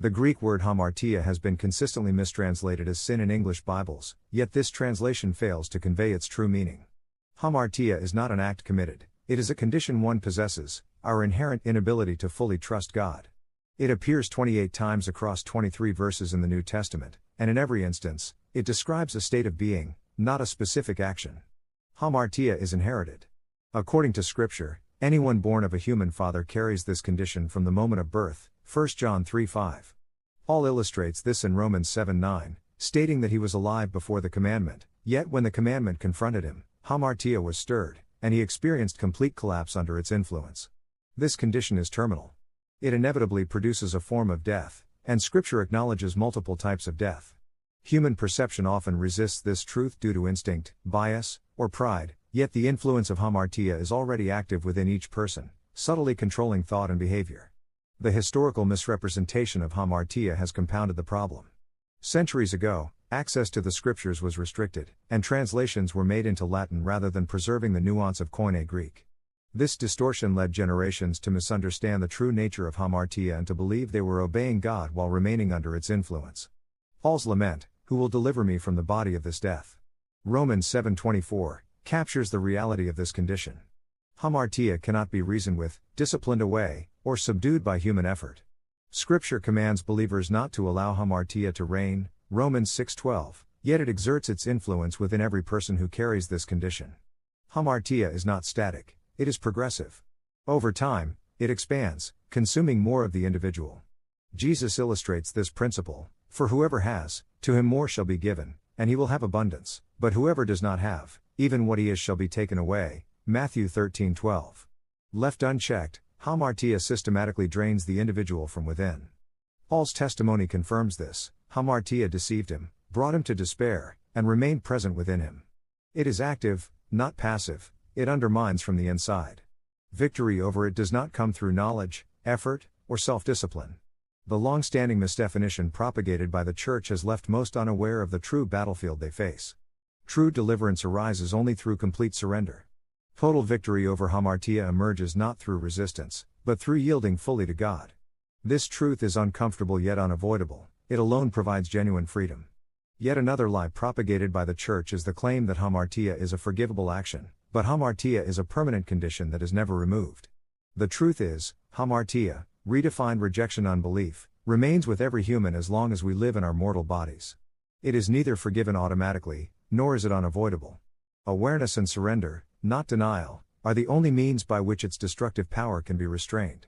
The Greek word hamartia has been consistently mistranslated as sin in English Bibles, yet this translation fails to convey its true meaning. Hamartia is not an act committed, it is a condition one possesses, our inherent inability to fully trust God. It appears 28 times across 23 verses in the New Testament, and in every instance, it describes a state of being, not a specific action. Hamartia is inherited. According to Scripture, anyone born of a human father carries this condition from the moment of birth, 1 John 3:5. Paul illustrates this in Romans 7:9, stating that he was alive before the commandment, yet when the commandment confronted him, hamartia was stirred, and he experienced complete collapse under its influence. This condition is terminal. It inevitably produces a form of death, and Scripture acknowledges multiple types of death. Human perception often resists this truth due to instinct, bias, or pride, yet the influence of hamartia is already active within each person, subtly controlling thought and behavior. The historical misrepresentation of hamartia has compounded the problem. Centuries ago, access to the Scriptures was restricted, and translations were made into Latin rather than preserving the nuance of Koine Greek. This distortion led generations to misunderstand the true nature of hamartia and to believe they were obeying God while remaining under its influence. Paul's lament, "Who will deliver me from the body of this death?" Romans 7:24, captures the reality of this condition. Hamartia cannot be reasoned with, disciplined away, or subdued by human effort. Scripture commands believers not to allow hamartia to reign, Romans 6:12, yet it exerts its influence within every person who carries this condition. Hamartia is not static, it is progressive. Over time, it expands, consuming more of the individual. Jesus illustrates this principle, "For whoever has, to him more shall be given, and he will have abundance, but whoever does not have, even what he is shall be taken away," Matthew 13:12. Left unchecked, hamartia systematically drains the individual from within. Paul's testimony confirms this. Hamartia deceived him, brought him to despair, and remained present within him. It is active, not passive, it undermines from the inside. Victory over it does not come through knowledge, effort, or self-discipline. The long-standing misdefinition propagated by the Church has left most unaware of the true battlefield they face. True deliverance arises only through complete surrender. Total victory over hamartia emerges not through resistance, but through yielding fully to God. This truth is uncomfortable yet unavoidable. It alone provides genuine freedom. Yet another lie propagated by the Church is the claim that hamartia is a forgivable action, but hamartia is a permanent condition that is never removed. The truth is, hamartia, redefined rejection unbelief, remains with every human as long as we live in our mortal bodies. It is neither forgiven automatically, nor is it unavoidable. Awareness and surrender, not denial, are the only means by which its destructive power can be restrained.